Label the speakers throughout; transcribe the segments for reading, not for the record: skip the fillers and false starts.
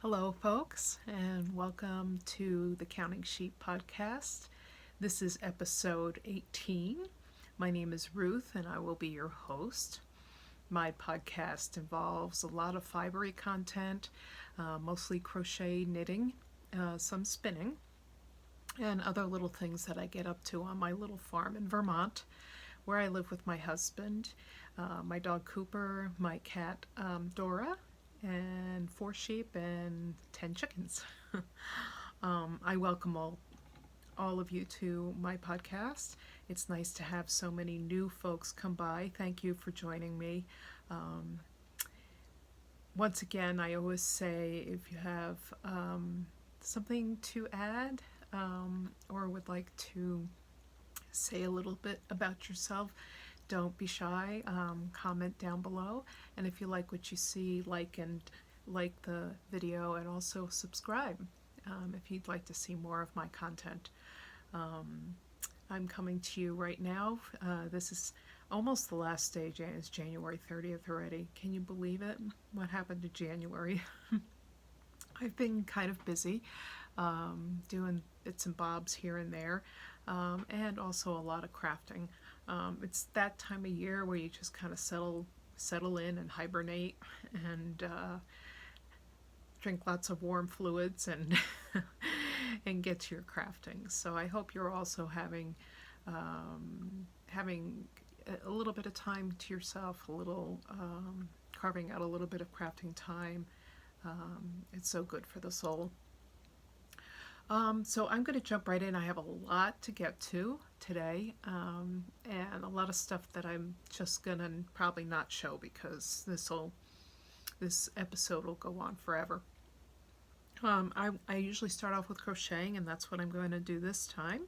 Speaker 1: Hello, folks, and welcome to the Counting Sheep podcast. This is episode 18. My name is Ruth, and I will be your host. My podcast involves a lot of fibery content, mostly crochet, knitting, some spinning, and other little things that I get up to on my little farm in Vermont, where I live with my husband, my dog Cooper, my cat Dora, and 4 sheep and 10 chickens. I welcome all of you to my podcast. It's nice to have so many new folks come by. Thank you for joining me. Once again, I always say if you have something to add or would like to say a little bit about yourself, don't be shy. Comment down below, and if you like what you see, like the video, and also subscribe if you'd like to see more of my content. I'm coming to you right now. This is almost the last day. It's January 30th already. Can you believe it? What happened to January? I've been kind of busy doing bits and bobs here and there, and also a lot of crafting. It's that time of year where you just kind of settle in and hibernate and drink lots of warm fluids and and get to your crafting. So I hope you're also having a little bit of time to yourself, a little carving out a little bit of crafting time. It's so good for the soul. So I'm going to jump right in. I have a lot to get to today, and a lot of stuff that I'm just going to probably not show because this episode will go on forever. I usually start off with crocheting, and that's what I'm going to do this time.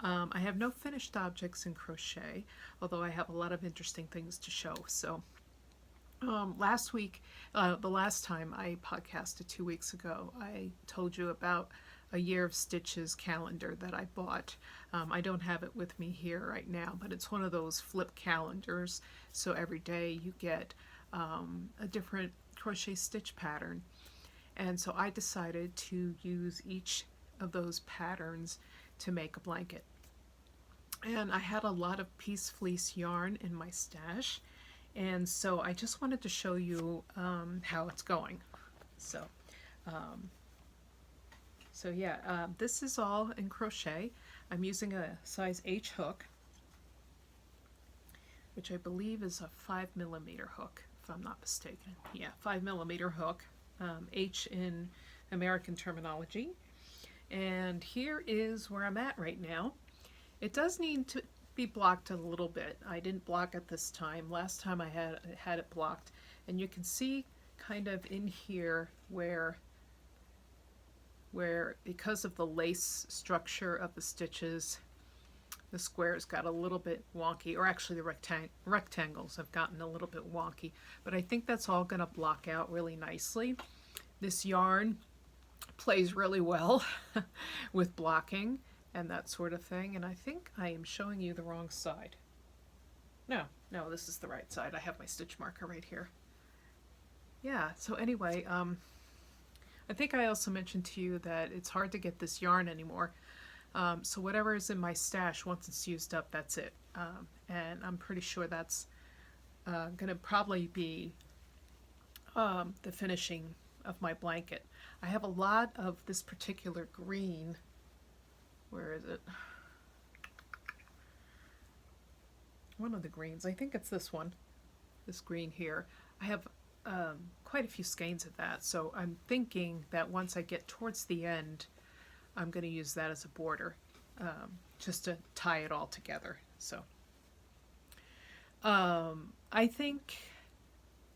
Speaker 1: I have no finished objects in crochet, although I have a lot of interesting things to show. So last week, the last time I podcasted 2 weeks ago, I told you about a year of stitches calendar that I bought. I don't have it with me here right now, but it's one of those flip calendars. So every day you get a different crochet stitch pattern. And so I decided to use each of those patterns to make a blanket. And I had a lot of piece fleece yarn in my stash. And so I just wanted to show you how it's going. So yeah, this is all in crochet. I'm using a size H hook, which I believe is a 5mm hook, if I'm not mistaken. Yeah, 5mm hook, H in American terminology. And here is where I'm at right now. It does need to be blocked a little bit. I didn't block it this time. Last time I had it blocked, and you can see kind of in here where because of the lace structure of the stitches, the squares got a little bit wonky, or actually the rectangles have gotten a little bit wonky, but I think that's all going to block out really nicely. This yarn plays really well with blocking and that sort of thing, and I think I am showing you the wrong side. No, this is the right side. I have my stitch marker right here. Yeah, so anyway, I think I also mentioned to you that it's hard to get this yarn anymore. So whatever is in my stash, once it's used up, that's it. And I'm pretty sure that's going to probably be the finishing of my blanket. I have a lot of this particular green. Where is it? One of the greens. I think it's this one. This green here. I have quite a few skeins of that, so I'm thinking that once I get towards the end, I'm going to use that as a border, just to tie it all together. So I think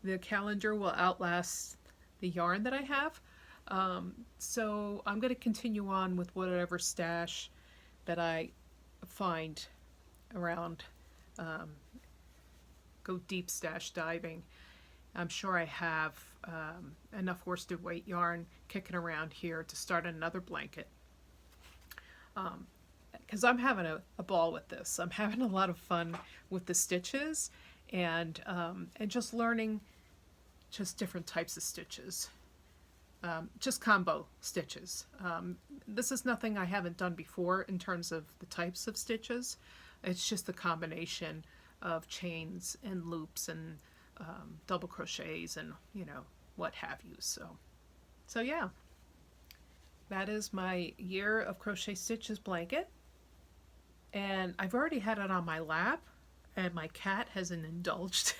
Speaker 1: the calendar will outlast the yarn that I have, so I'm going to continue on with whatever stash that I find around, go deep stash diving. I'm sure I have enough worsted weight yarn kicking around here to start another blanket. Because I'm having a ball with this. I'm having a lot of fun with the stitches, and just learning just different types of stitches. just combo stitches. This is nothing I haven't done before in terms of the types of stitches. It's just the combination of chains and loops and double crochets and, you know, what have you. So yeah, that is my Year of Crochet Stitches blanket. And I've already had it on my lap, and my cat hasn't indulged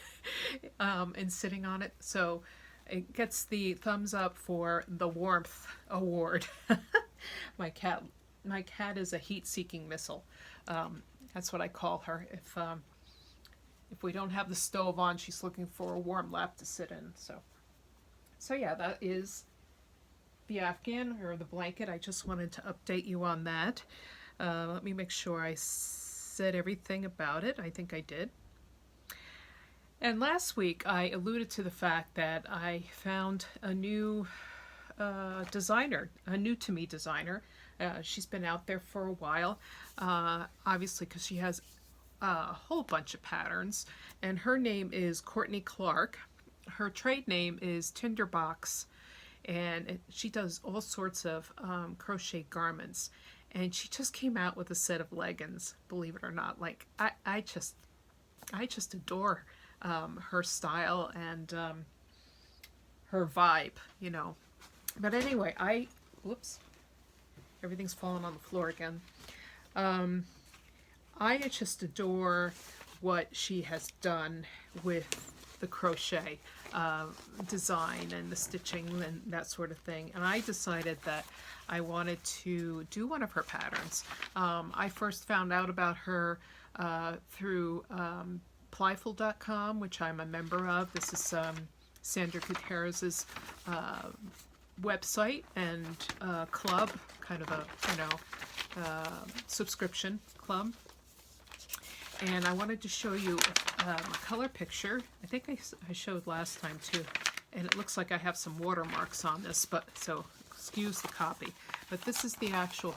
Speaker 1: in sitting on it. So it gets the thumbs up for the warmth award. My cat is a heat-seeking missile. That's what I call her. If we don't have the stove on, she's looking for a warm lap to sit in. So yeah, that is the Afghan, or the blanket. I just wanted to update you on that. Let me make sure I said everything about it. I think I did. And last week I alluded to the fact that I found a new designer, a new to me designer. She's been out there for a while, obviously because she has a whole bunch of patterns, and her name is Courtney Clark. Her trade name is Tinderbox, and she does all sorts of crochet garments. And she just came out with a set of leggings, believe it or not. Like, I just adore her style and her vibe, you know. But anyway, whoops, everything's falling on the floor again. I just adore what she has done with the crochet design and the stitching and that sort of thing. And I decided that I wanted to do one of her patterns. I first found out about her through Plyful.com, which I'm a member of. This is Sandra Gutierrez's website and club, kind of a, you know, subscription club. And I wanted to show you a color picture. I think I showed last time too, and it looks like I have some watermarks on this, but so excuse the copy. But this is the actual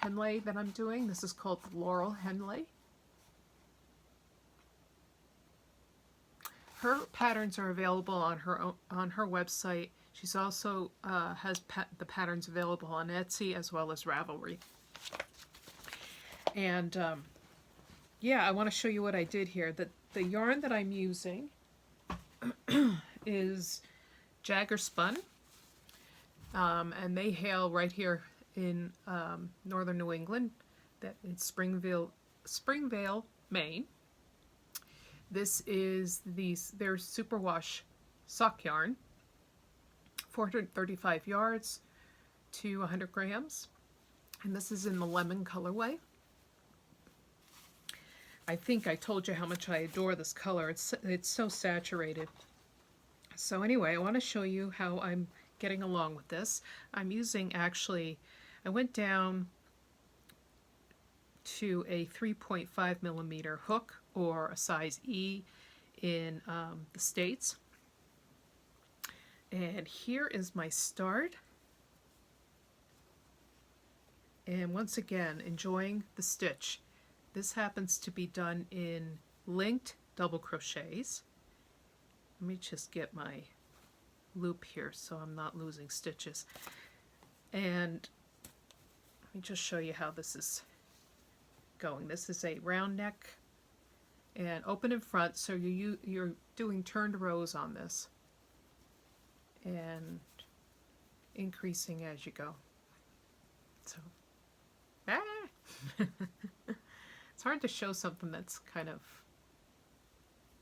Speaker 1: Henley that I'm doing. This is called Laurel Henley. Her patterns are available on her website. She's also has the patterns available on Etsy as well as Ravelry. And yeah, I want to show you what I did here. The yarn that I'm using is Jagger Spun, and they hail right here in northern New England. That it's Springvale, Maine. This is their superwash sock yarn, 435 yards to 100 grams, and this is in the lemon colorway. I think I told you how much I adore this color. It's so saturated. So anyway, I want to show you how I'm getting along with this. I'm using, actually, I went down to a 3.5 millimeter hook, or a size E in the States. And here is my start. And once again, enjoying the stitch. This happens to be done in linked double crochets. Let me just get my loop here so I'm not losing stitches. And let me just show you how this is going. This is a round neck and open in front, so you're doing turned rows on this and increasing as you go. So, it's hard to show something that's kind of,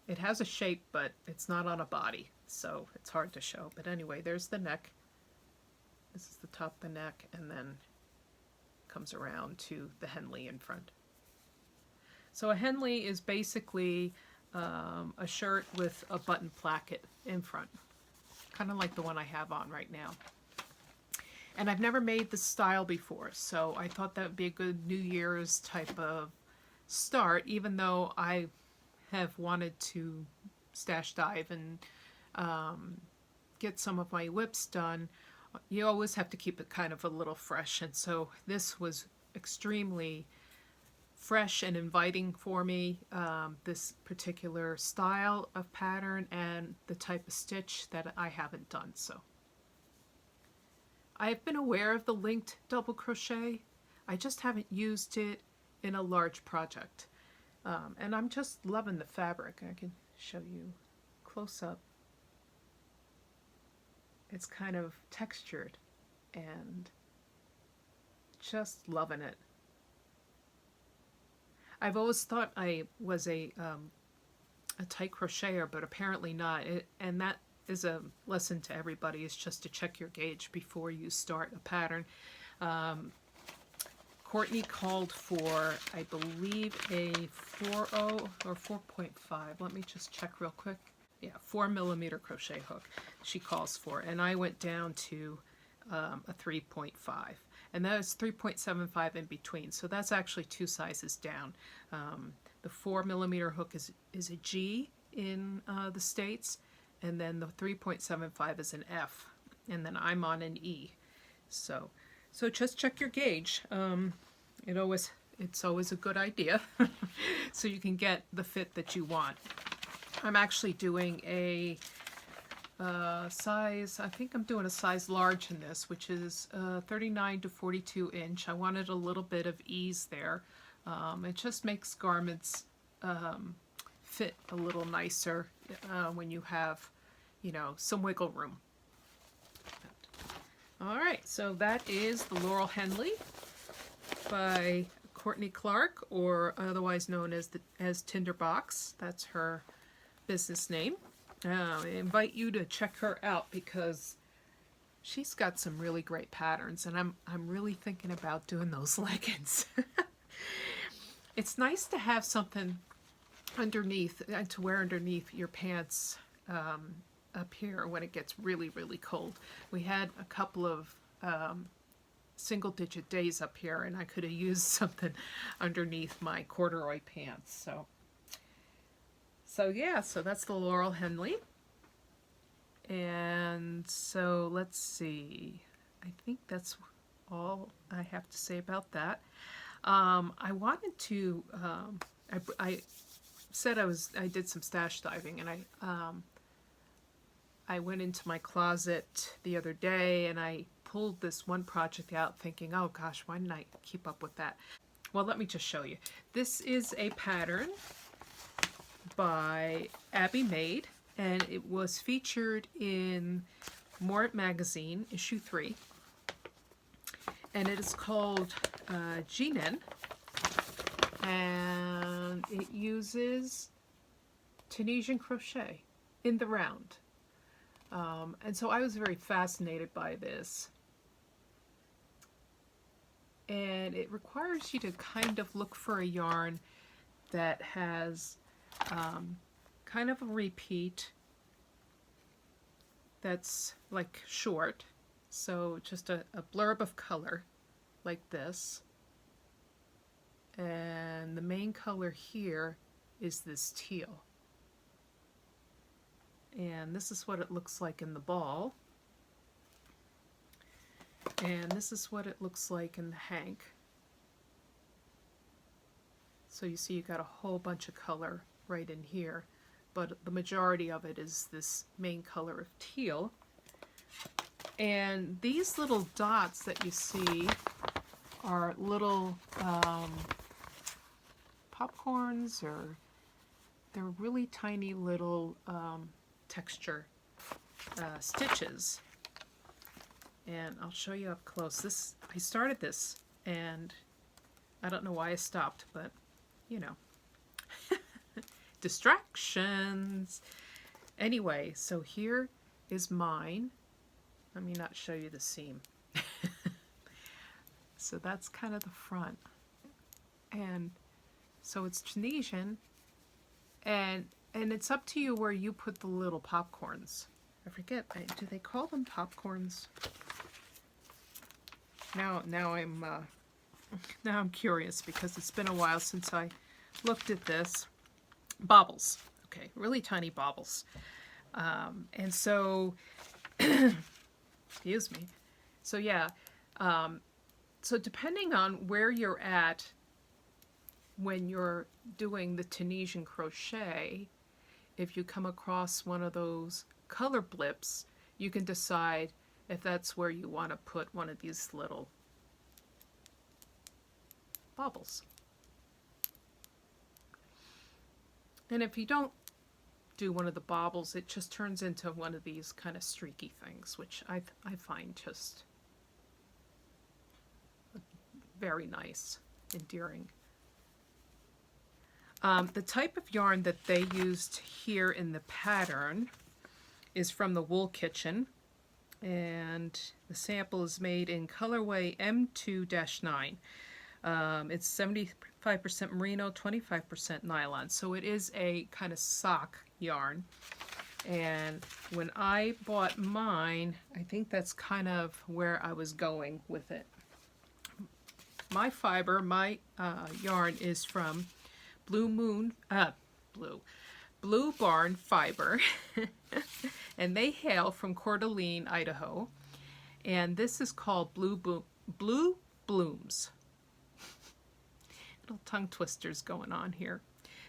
Speaker 1: it has a shape, but it's not on a body, so it's hard to show. But anyway, there's the neck. This is the top of the neck, and then comes around to the Henley in front. So a Henley is basically a shirt with a button placket in front, kind of like the one I have on right now. And I've never made this style before, so I thought that would be a good New Year's type of start, even though I have wanted to stash dive and get some of my WIPS done. You always have to keep it kind of a little fresh, and so this was extremely fresh and inviting for me, this particular style of pattern and the type of stitch that I haven't done. So I've been aware of the linked double crochet. I just haven't used it in a large project. And I'm just loving the fabric. I can show you close up. It's kind of textured and just loving it. I've always thought I was a tight crocheter, but apparently not. And that is a lesson to everybody, is just to check your gauge before you start a pattern. Courtney called for, I believe, a 4.0 or 4.5. Let me just check real quick. Yeah, 4mm crochet hook she calls for. And I went down to a 3.5. And that is 3.75 in between. So that's actually 2 sizes down. The 4mm hook is a G in the States. And then the 3.75 is an F. And then I'm on an E. So just check your gauge. It's always a good idea so you can get the fit that you want. I'm actually doing a size, I think I'm doing a size large in this, which is 39 to 42 inch. I wanted a little bit of ease there. It just makes garments fit a little nicer when you have, some wiggle room. Alright, so that is the Laurel Henley by Courtney Clark, or otherwise known as Tinderbox. That's her business name. I invite you to check her out because she's got some really great patterns, and I'm really thinking about doing those leggings. It's nice to have something underneath to wear underneath your pants up here when it gets really, really cold. We had a couple of single-digit days up here, and I could have used something underneath my corduroy pants. So yeah, so that's the Laurel Henley. And so let's see. I think that's all I have to say about that. I wanted to. I said I did some stash diving, and I went into my closet the other day and I pulled this one project out thinking, oh gosh, why didn't I keep up with that? Well, let me just show you. This is a pattern by Abbymade, and it was featured in Moorit magazine, issue 3. And it is called Ginan, and it uses Tunisian crochet in the round. And so I was very fascinated by this. And it requires you to kind of look for a yarn that has kind of a repeat that's like short. So just a blurb of color like this. And the main color here is this teal. And this is what it looks like in the ball. And this is what it looks like in the hank. So you see you got a whole bunch of color right in here, but the majority of it is this main color of teal. And these little dots that you see are little popcorns, or they're really tiny little texture stitches. And I'll show you up close. I started this and I don't know why I stopped, but distractions. Anyway, so here is mine. Let me not show you the seam. So that's kind of the front. And so it's Tunisian, and it's up to you where you put the little popcorns. I forget, do they call them popcorns? Now I'm curious because it's been a while since I looked at this. Baubles, okay, really tiny baubles. And so, excuse me. So yeah, so depending on where you're at when you're doing the Tunisian crochet, if you come across one of those color blips, you can decide if that's where you want to put one of these little baubles. And if you don't do one of the baubles, it just turns into one of these kind of streaky things, which I find just very nice, endearing. The type of yarn that they used here in the pattern is from the Wool Kitchen, and the sample is made in colorway M2-9. It's 75% merino, 25% nylon, so it is a kind of sock yarn. And when I bought mine, I think that's kind of where I was going with it. My fiber, my yarn is from Blue Barn Fiber, and they hail from Coeur d'Alene, Idaho. And this is called Blue Blooms. Little tongue twisters going on here.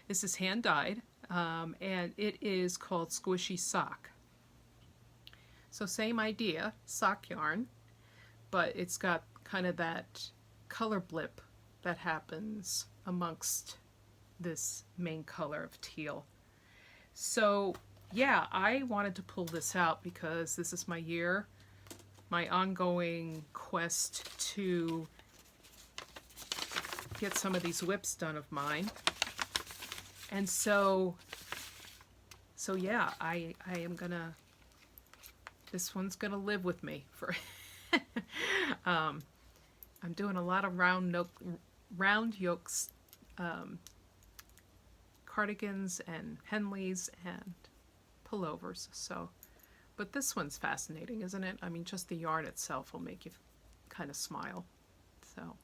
Speaker 1: This is hand dyed, and it is called Squishy Sock. So same idea, sock yarn, but it's got kind of that color blip that happens amongst this main color of teal. So yeah, I wanted to pull this out because this is my year, my ongoing quest to get some of these WIPs done of mine. And so yeah, I am gonna, this one's gonna live with me for I'm doing a lot of round yokes, cardigans and Henleys and pullovers. So, but this one's fascinating, isn't it? I mean, just the yarn itself will make you kind of smile. So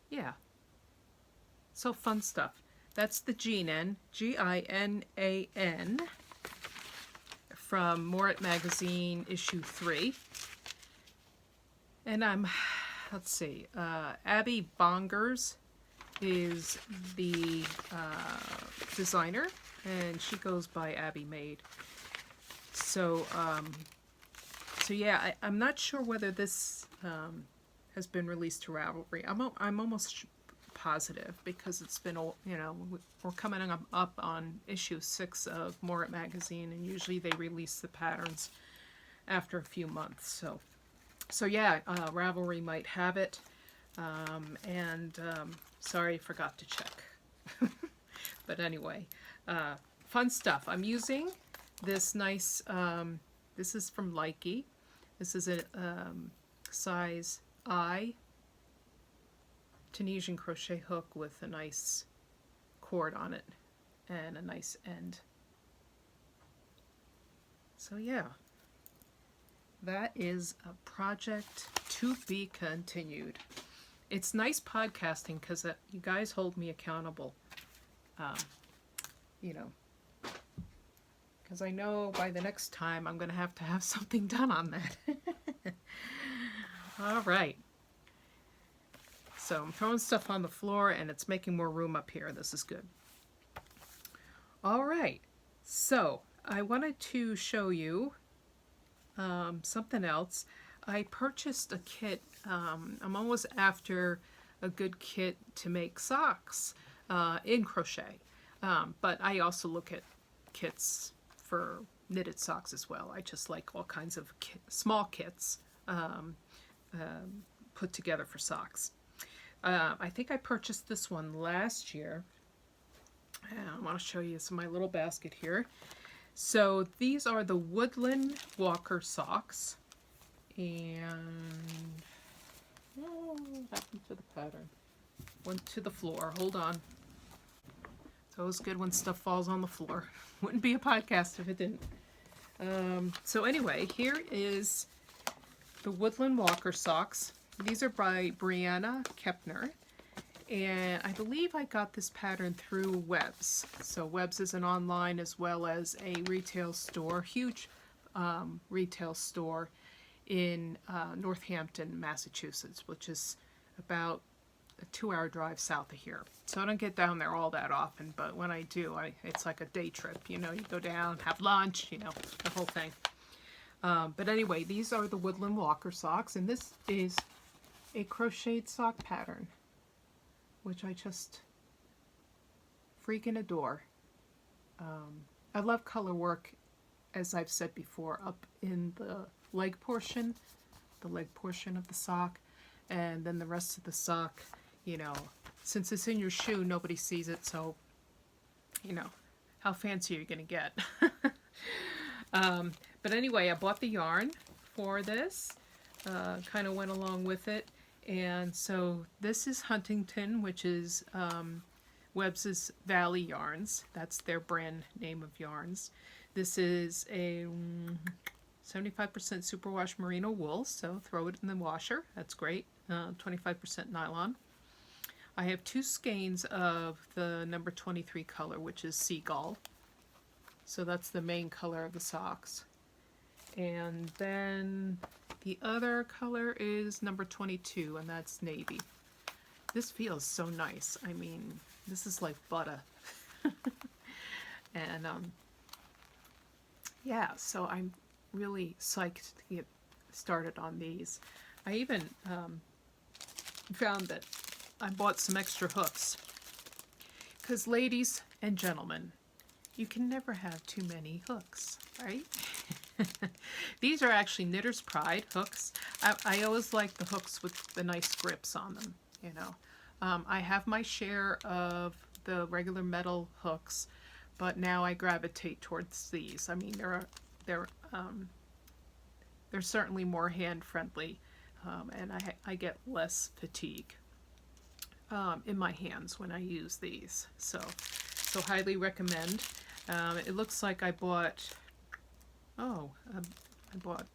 Speaker 1: yeah, so fun stuff. That's the Ginan, Ginan, from Moorit magazine issue 3. And let's see, Abby Bongers is the designer, and she goes by Abbymade. So yeah, I'm not sure whether this has been released to Ravelry. I'm almost positive, because it's been, you know, we're coming up on issue 6 of Moorit magazine, and usually they release the patterns after a few months. So yeah, Ravelry might have it, and sorry, I forgot to check. But anyway, fun stuff. I'm using this nice, this is from Likey. This is a size I Tunisian crochet hook with a nice cord on it and a nice end. So yeah, that is a project to be continued. It's nice podcasting because you guys hold me accountable, you know, because I know by the next time I'm going to have something done on that. All right. So I'm throwing stuff on the floor, and it's making more room up here. This is good. All right. So I wanted to show you something else. I purchased a kit. I'm always after a good kit to make socks in crochet. But I also look at kits for knitted socks as well. I just like all kinds of small kits put together for socks. I think I purchased this one last year. I want to show you some of my little basket here. So these are the Woodland Walker socks. And what happened to the pattern? Went to the floor. Hold on. It's always good when stuff falls on the floor. Wouldn't be a podcast if it didn't. So anyway, here is the Woodland Walker socks. These are by Brianna Kepner, and I believe I got this pattern through WIPS. So WIPS is an online as well as a retail store, huge retail store in Northampton, Massachusetts, which is about a 2-hour drive south of here. So I don't get down there all that often, but when I do, it's like a day trip. You know, you go down, have lunch, you know, the whole thing. But anyway, these are the Woodland Walker socks, and this is a crocheted sock pattern, which I just freaking adore. I love color work, as I've said before, up in the leg portion of the sock, and then the rest of the sock, you know, since it's in your shoe, nobody sees it, so, you know, how fancy are you going to get? But anyway, I bought the yarn for this, kind of went along with it, and so this is Huntington, which is WIPS' Valley Yarns. That's their brand name of yarns. This is a 75% superwash merino wool, so throw it in the washer. That's great. 25% nylon. I have 2 skeins of the number 23 color, which is Seagull. So that's the main color of the socks. And then the other color is number 22, and that's navy. This feels so nice. I mean, this is like butter. And yeah, so I'm really psyched to get started on these. I even found that I bought some extra hooks, because ladies and gentlemen, you can never have too many hooks, right? These are actually Knitter's Pride hooks. I always like the hooks with the nice grips on them, you know. I have my share of the regular metal hooks, but now I gravitate towards these. I mean, they're certainly more hand friendly, and I get less fatigue in my hands when I use these. So highly recommend. It looks like I bought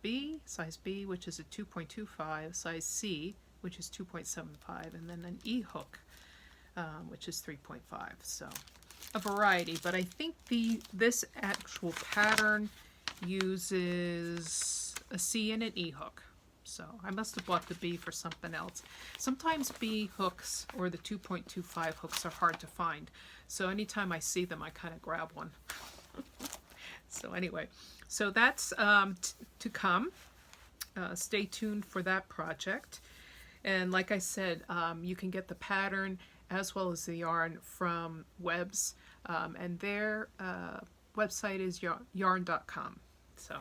Speaker 1: B, size B, which is a 2.25, size C, which is 2.75, and then an E hook, which is 3.5. So a variety, but I think this actual pattern uses a C and an E hook. So I must have bought the B for something else. Sometimes B hooks or the 2.25 hooks are hard to find. So anytime I see them, I kind of grab one. So anyway, so that's to come. Stay tuned for that project. And like I said, you can get the pattern as well as the yarn from WIPS, and their website is yarn.com. So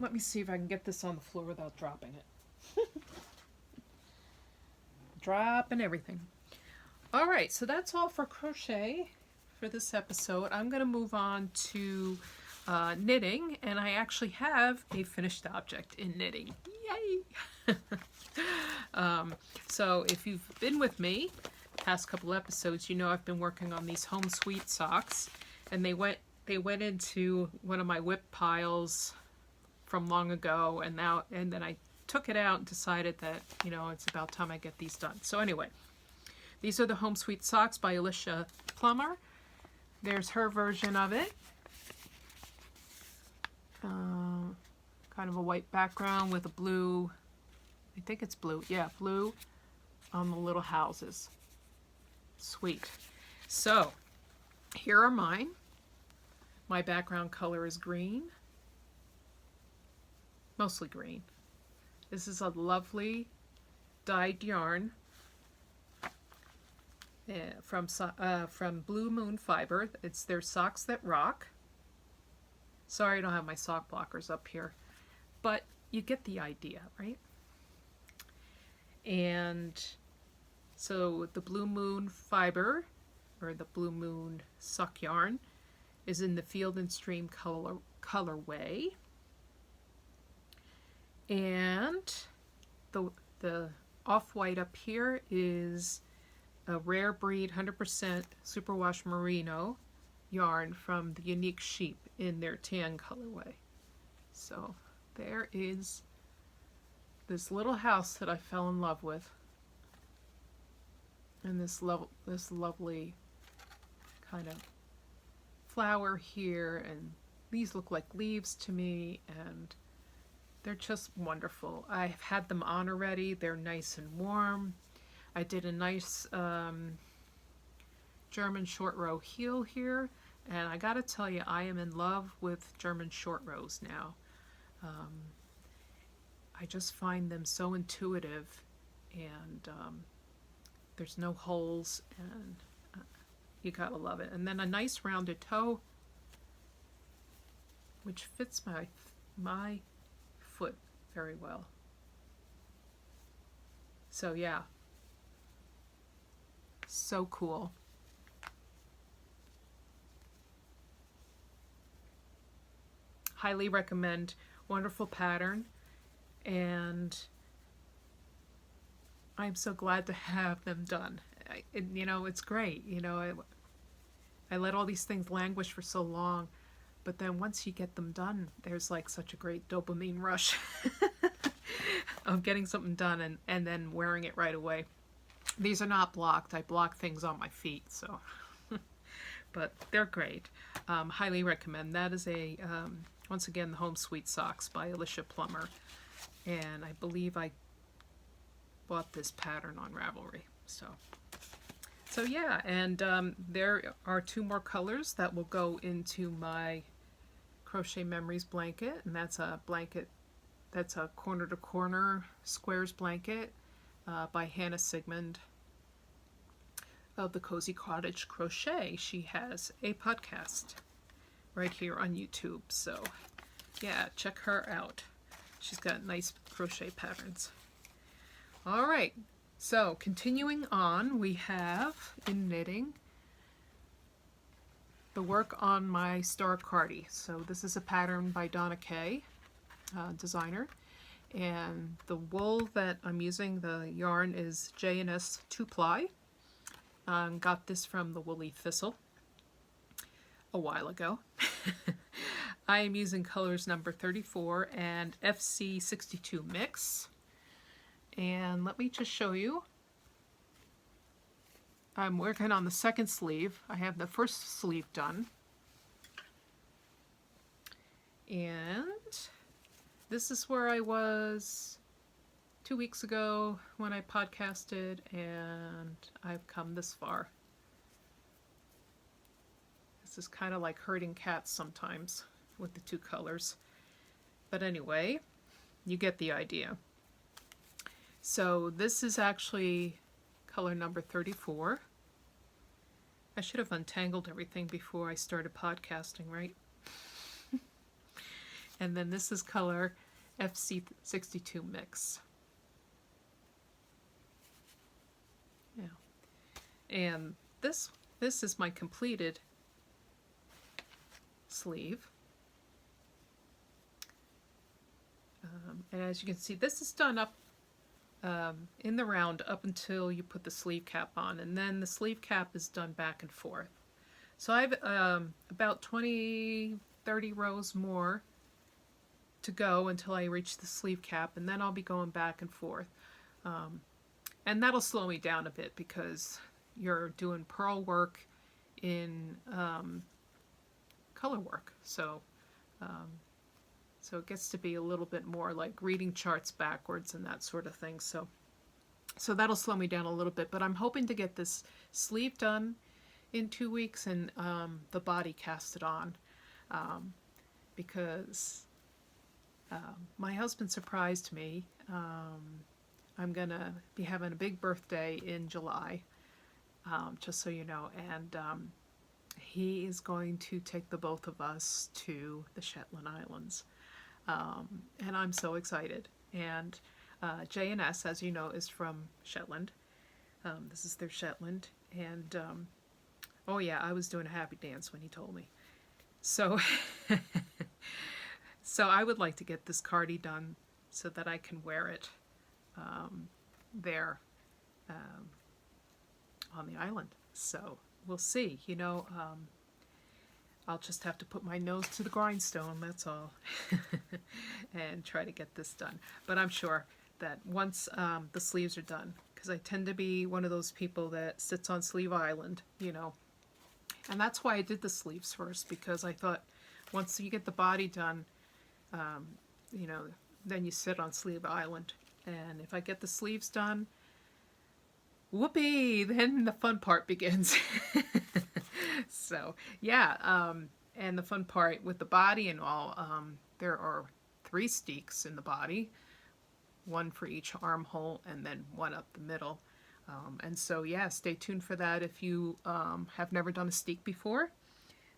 Speaker 1: let me see if I can get this on the floor without dropping it. Dropping everything. All right, so that's all for crochet for this episode. I'm going to move on to knitting, and I actually have a finished object in knitting. Yay! So if you've been with me past couple episodes, you know I've been working on these Homesweet socks, and they went into one of my WIP piles from long ago, and then I took it out and decided that, you know, it's about time I get these done. So anyway, these are the Homesweet socks by Alicia Plummer. There's her version of it. Kind of a white background with a blue, I think it's blue, yeah, blue on the little houses. Sweet. So, here are mine. My background color is green. Mostly green. This is a lovely dyed yarn from Blue Moon Fiber. It's their Socks That Rock. Sorry I don't have my sock blockers up here, but you get the idea, right? And so the Blue Moon Fiber, or the Blue Moon Suck Yarn, is in the Field and Stream colorway. And the off-white up here is a rare breed 100% superwash merino yarn from the Unique Sheep in their tan colorway. So there is this little house that I fell in love with, and this lovely kind of flower here, and these look like leaves to me, and they're just wonderful. I've had them on already. They're nice and warm. I did a nice German short row heel here, And I gotta tell you, I am in love with German short rows now. I just find them so intuitive, and there's no holes, and you gotta love it. And then a nice rounded toe, which fits my foot very well. So yeah, so cool. Highly recommend. Wonderful pattern, and I'm so glad to have them done. You know, it's great. You know, I let all these things languish for so long, but then once you get them done, there's like such a great dopamine rush of getting something done and then wearing it right away. These are not blocked. I block things on my feet, so but they're great. Highly recommend. That is a once again, the Homesweet socks by Alicia Plummer, and I believe I bought this pattern on Ravelry. So yeah, and there are 2 more colors that will go into my Crochet Memories blanket, and that's a blanket that's a corner to corner squares blanket by Hannah Sigmund of the Cozy Cottage Crochet. She has a podcast right here on YouTube, so yeah, check her out. She's got nice crochet patterns. All right, so continuing on, we have in knitting the work on my Star Cardi. So this is a pattern by Donna K, designer, and the wool that I'm using, the yarn is J&S 2-ply. Got this from the Woolly Thistle a while ago. I am using colors number 34 and FC 62 mix. And let me just show you. I'm working on the second sleeve. I have the first sleeve done. And this is where I was 2 weeks ago when I podcasted, and I've come this far. This is kind of like herding cats sometimes with the 2 colors. But anyway, you get the idea. So this is actually color number 34. I should have untangled everything before I started podcasting, right? And then this is color FC62 mix. Yeah. And this is my completed sleeve. And as you can see, this is done up in the round up until you put the sleeve cap on, and then the sleeve cap is done back and forth. So I have about 20-30 rows more to go until I reach the sleeve cap, and then I'll be going back and forth. And that'll slow me down a bit because you're doing purl work in color work. So it gets to be a little bit more like reading charts backwards and that sort of thing. So that'll slow me down a little bit, but I'm hoping to get this sleeve done in 2 weeks and the body casted on because my husband surprised me. I'm gonna be having a big birthday in July, just so you know, and he is going to take the both of us to the Shetland Islands. And I'm so excited. And J&S, as you know, is from Shetland. This is their Shetland. And, oh yeah, I was doing a happy dance when he told me. So, so I would like to get this Cardi done so that I can wear it there on the island. So we'll see, you know. I'll just have to put my nose to the grindstone, that's all, and try to get this done. But I'm sure that once the sleeves are done, because I tend to be one of those people that sits on Sleeve Island, you know, and that's why I did the sleeves first, because I thought once you get the body done, you know, then you sit on Sleeve Island. And if I get the sleeves done, whoopee, then the fun part begins. So yeah, and the fun part with the body and all, there are 3 steeks in the body, one for each armhole and then one up the middle. And so yeah, stay tuned for that if you have never done a steek before.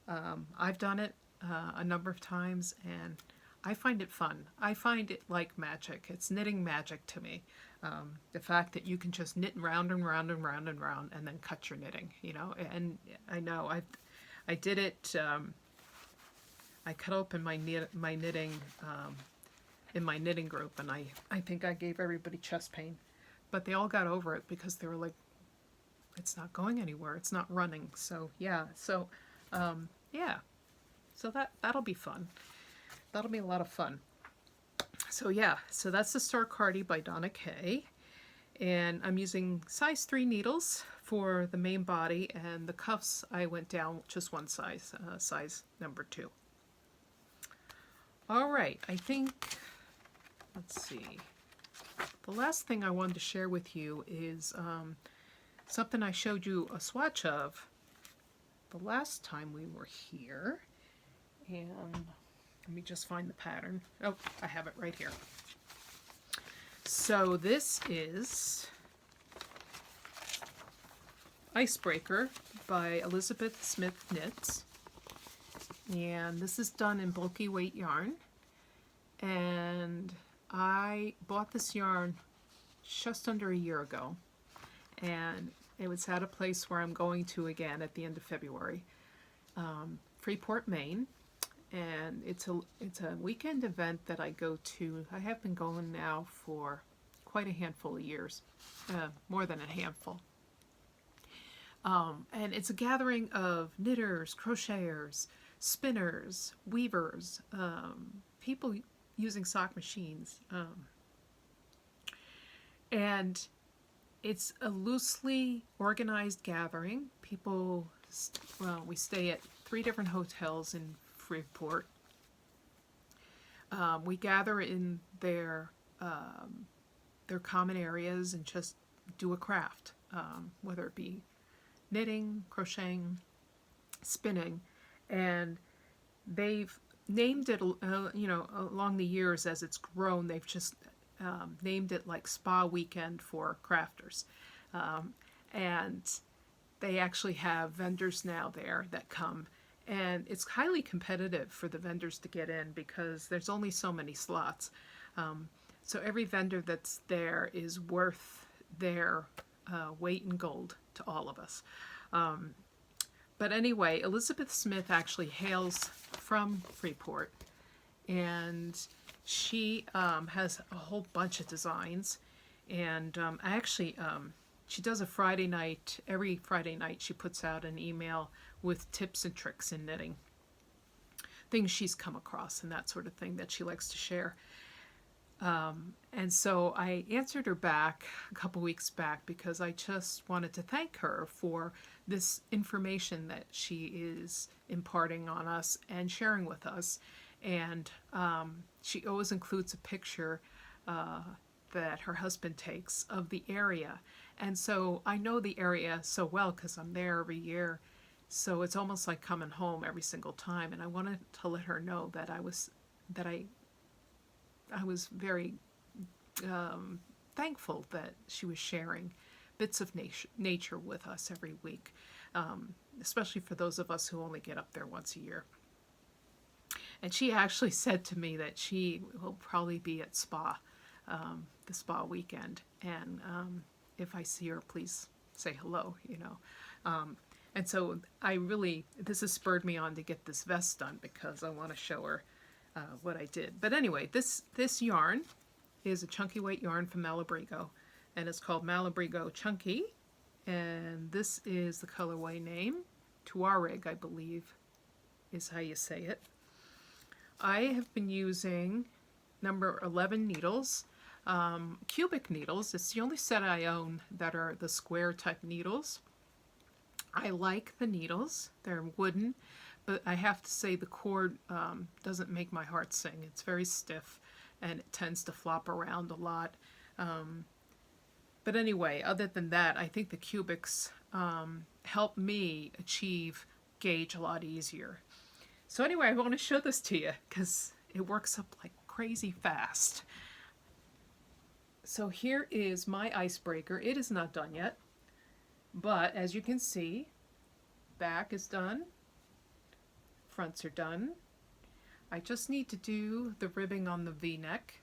Speaker 1: I've done it a number of times and I find it fun. I find it like magic. It's knitting magic to me. The fact that you can just knit round and round and round and round and then cut your knitting, you know. And I know I did it. I cut open my knitting in my knitting group, and I think I gave everybody chest pain, but they all got over it because they were like, it's not going anywhere. It's not running. So yeah. So yeah. So that'll be fun. That'll be a lot of fun. So yeah, so that's the Star Cardi by Donna K. And I'm using size 3 needles for the main body, and the cuffs I went down just one size, size number 2. All right, I think, let's see. The last thing I wanted to share with you is something I showed you a swatch of the last time we were here. And let me just find the pattern. Oh, I have it right here. So this is Icebreaker by Elizabeth Smith Knits. And this is done in bulky weight yarn. And I bought this yarn just under a year ago. And it was at a place where I'm going to again at the end of February. Freeport, Maine. And it's a weekend event that I go to. I have been going now for quite a handful of years, more than a handful. And it's a gathering of knitters, crocheters, spinners, weavers, people using sock machines. And it's a loosely organized gathering. People, well, we stay at 3 different hotels in Freeport. We gather in their common areas and just do a craft, whether it be knitting, crocheting, spinning, and they've named it, you know, along the years as it's grown, they've just named it like Spa Weekend for crafters, and they actually have vendors now there that come. And it's highly competitive for the vendors to get in because there's only so many slots. So every vendor that's there is worth their weight in gold to all of us. But anyway, Elizabeth Smith actually hails from Freeport. And she has a whole bunch of designs. And she does a Friday night. Every Friday night she puts out an email with tips and tricks in knitting, things she's come across and that sort of thing that she likes to share. And so I answered her back a couple weeks back because I just wanted to thank her for this information that she is imparting on us and sharing with us. And she always includes a picture that her husband takes of the area. And so I know the area so well because I'm there every year. So it's almost like coming home every single time. And I wanted to let her know that I was very thankful that she was sharing bits of nature with us every week, especially for those of us who only get up there once a year. And she actually said to me that she will probably be at Spa, the Spa weekend. And if I see her, please say hello, you know. And so this has spurred me on to get this vest done because I want to show her what I did. But anyway, this yarn is a chunky weight yarn from Malabrigo, and it's called Malabrigo Chunky. And this is the colorway name. Tuareg, I believe, is how you say it. I have been using number 11 needles, cubic needles. It's the only set I own that are the square type needles. I like the needles. They're wooden, but I have to say the cord doesn't make my heart sing. It's very stiff and it tends to flop around a lot. But anyway, other than that, I think the cubics help me achieve gauge a lot easier. So anyway, I want to show this to you because it works up like crazy fast. So here is my icebreaker. It is not done yet, but as you can see, back is done, fronts are done. I just need to do the ribbing on the V-neck.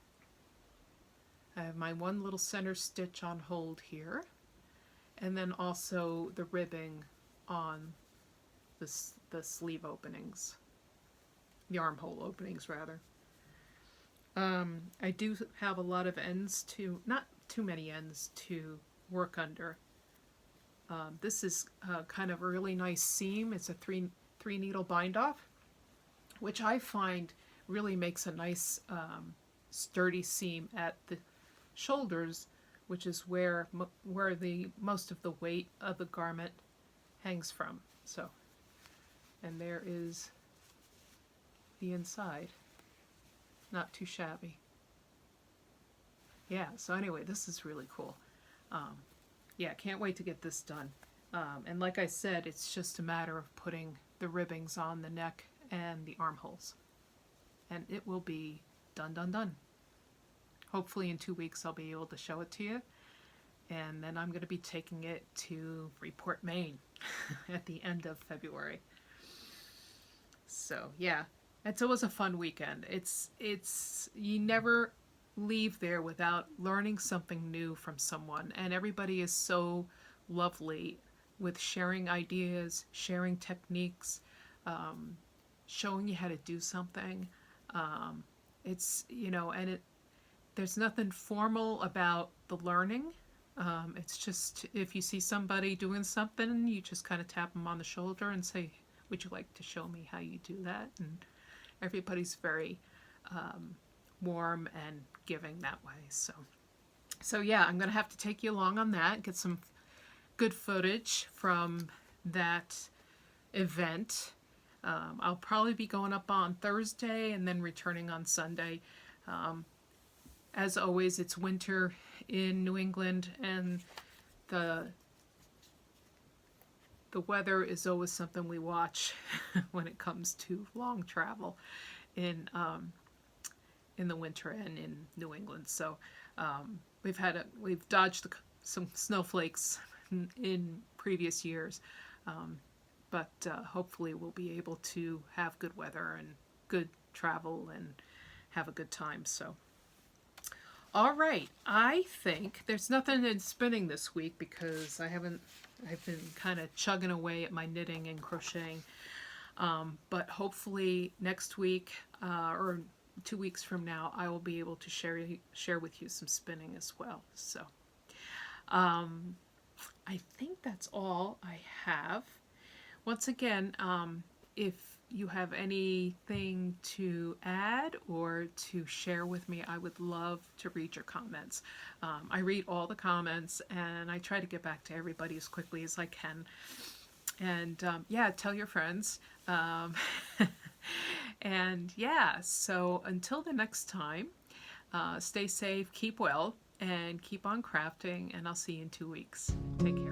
Speaker 1: I have my one little center stitch on hold here, and then also the ribbing on the sleeve openings, the armhole openings rather. I do have a lot of ends to, not too many ends to work under. This is kind of a really nice seam. It's a three needle bind off, which I find really makes a nice sturdy seam at the shoulders, which is where the most of the weight of the garment hangs from. So, and there is the inside. Not too shabby. Yeah, so anyway, this is really cool. Yeah, can't wait to get this done. And like I said, it's just a matter of putting the ribbings on the neck and the armholes. And it will be done, done, done. Hopefully in 2 weeks I'll be able to show it to you. And then I'm going to be taking it to Report, Maine at the end of February. So yeah, it's always a fun weekend. It's you never leave there without learning something new from someone, and everybody is so lovely with sharing ideas, sharing techniques, showing you how to do something. It's, you know, and there's nothing formal about the learning. It's just if you see somebody doing something, you just kind of tap them on the shoulder and say, would you like to show me how you do that? And everybody's very warm and giving that way. So yeah, I'm going to have to take you along on that, get some good footage from that event. I'll probably be going up on Thursday and then returning on Sunday. As always, it's winter in New England, and the weather is always something we watch when it comes to long travel in the winter and in New England. So we've dodged some snowflakes in previous years, but hopefully we'll be able to have good weather and good travel and have a good time. So all right, I think there's nothing in spinning this week because I've been kind of chugging away at my knitting and crocheting. But hopefully next week or 2 weeks from now, I will be able to share with you some spinning as well. So I think that's all I have. Once again, if you have anything to add or to share with me, I would love to read your comments. I read all the comments and I try to get back to everybody as quickly as I can. And yeah, tell your friends. And yeah, so until the next time, stay safe, keep well, and keep on crafting, and I'll see you in 2 weeks. Take care.